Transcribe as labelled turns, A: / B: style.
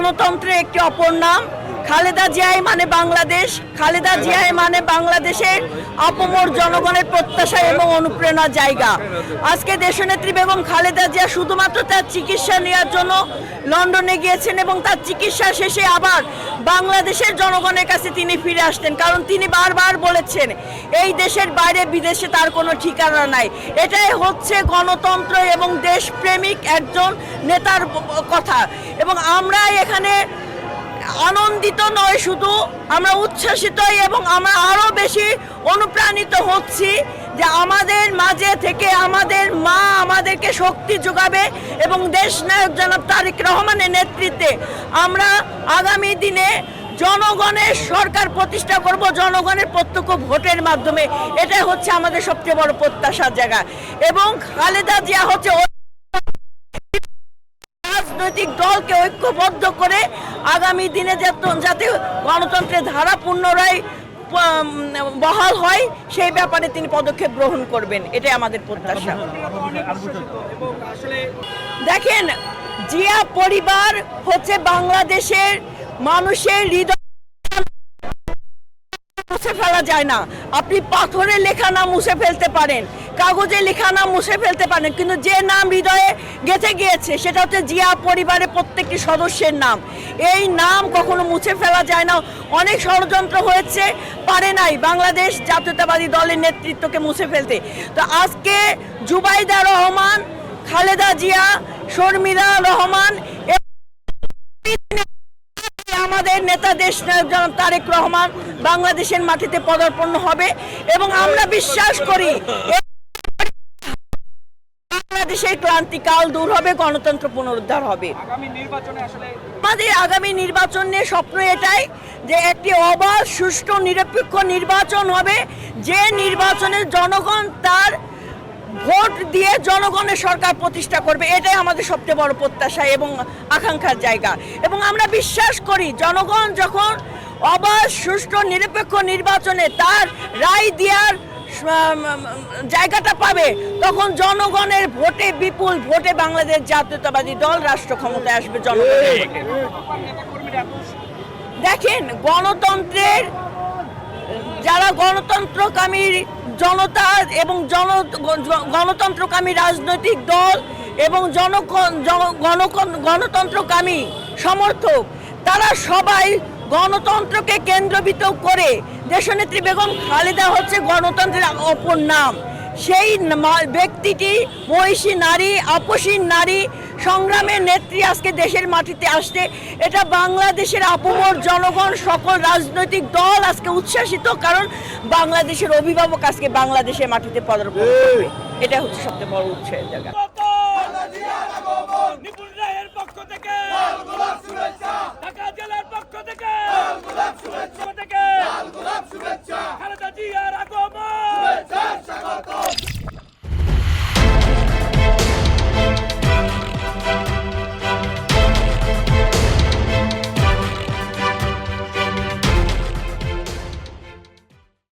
A: গণতন্ত্রের একটি অপর নাম। খালেদা জিয়াই মানে বাংলাদেশ, খালেদা জিয়াই মানে বাংলাদেশের আপামর জনগণের প্রত্যাশা এবং অনুপ্রেরণার জায়গা। আজকে দেশনেত্রী বেগম খালেদা জিয়া শুধুমাত্র তার চিকিৎসা নেওয়ার জন্য লন্ডনে গিয়েছেন এবং তার চিকিৎসা শেষে আবার বাংলাদেশের জনগণের কাছে তিনি ফিরে আসতেন, কারণ তিনি বারবার বলেছেন এই দেশের বাইরে বিদেশে তার কোনো ঠিকানা নাই। এটাই হচ্ছে গণতন্ত্র এবং দেশপ্রেমিক একজন নেতার কথা। এবং আমরা এখানে আনন্দিত নয় শুধু, আমরা উচ্ছ্বাসিত এবং আমরা আরো বেশি অনুপ্রাণিত হচ্ছি যে আমাদের মাঝে থেকে আমাদের মা আমাদেরকে শক্তি যোগাবে এবং দেশনায়ক জনাব তারেক রহমানের নেতৃত্বে আমরা আগামী দিনে জনগণের সরকার প্রতিষ্ঠা করব, জনগণের প্রত্যক্ষ ভোটের মাধ্যমে। এটাই হচ্ছে আমাদের সবচেয়ে বড় প্রত্যাশার জায়গা। এবং খালেদা জিয়া হচ্ছে রাজনৈতিক দলকে ঐক্যবদ্ধ করে আগামী দিনে যাতে গণতন্ত্রের ধারা পুনরায় বহাল হয় সেই ব্যাপারে তিনি পদক্ষেপ গ্রহণ করবেন, এটাই আমাদের প্রত্যাশা। দেখেন, জিয়া পরিবার হচ্ছে বাংলাদেশের মানুষের হৃদয় মুছে ফেলা যায় না। আপনি পাথরে লেখা নাম মুছে ফেলতে পারেন, কাগজে লেখা নাম মুছে ফেলতে পারেন, কিন্তু যে নাম হৃদয়ে গেঁথে গিয়েছে সেটা হচ্ছে জিয়া পরিবারের প্রত্যেকটি সদস্যের নাম। এই নাম কখনো মুছে ফেলা যায় না। অনেক ষড়যন্ত্র হয়েছে, পারে নাই বাংলাদেশ জাতীয়তাবাদী দলের নেতৃত্বকে মুছে ফেলতে। তো আজকে জুবাইদা রহমান, খালেদা জিয়া, শর্মিলা রহমান, আমাদের নেতা দেশনায়ক জনাব তারেক রহমান বাংলাদেশের মাটিতে পদার্পণ হবে এবং আমরা বিশ্বাস করি বাংলাদেশের ক্রান্তিকাল দূর হবে, গণতন্ত্র পুনরুদ্ধার হবে। আমাদের আগামী নির্বাচন নিয়ে স্বপ্ন এটাই যে একটি অবাধ, সুষ্ঠু, নিরপেক্ষ নির্বাচন হবে, যে নির্বাচনে জনগণ তার ভোট দিয়ে জনগণের সরকার প্রতিষ্ঠা করবে। এটাই আমাদের সবচেয়ে বড় প্রত্যাশা এবং আকাঙ্ক্ষার জায়গা। এবং আমরা বিশ্বাস করি জনগণ যখন অবাধ, সুষ্ঠু, নিরপেক্ষ নির্বাচনে তার রায় দেওয়ার জায়গাটা পাবে, তখন জনগণের ভোটে, বিপুল ভোটে বাংলাদেশ জাতীয়তাবাদী দল রাষ্ট্র ক্ষমতায় আসবে জনগণের ভোটে। দেখেন, গণতন্ত্রের যারা গণতন্ত্রকামী জনতা এবং গণতন্ত্রকামী রাজনৈতিক দল এবং গণতন্ত্রকামী সমর্থক, তারা সবাই গণতন্ত্রকে কেন্দ্রবিত করে, দেশনেত্রী বেগম খালেদা হচ্ছে গণতন্ত্রের অপর নাম। সেই ব্যক্তিটি মহিষী নারী, আপসী নারী, সংগ্রামের নেত্রী আজকে দেশের মাটিতে আসছে। এটা বাংলাদেশের আপামর জনগণ, সকল রাজনৈতিক দল আজকে উচ্ছ্বাসিত, কারণ বাংলাদেশের অভিভাবক আজকে বাংলাদেশের মাটিতে পদার্পণ করবে। এটা হচ্ছে সবচেয়ে বড় উৎসাহের জায়গা।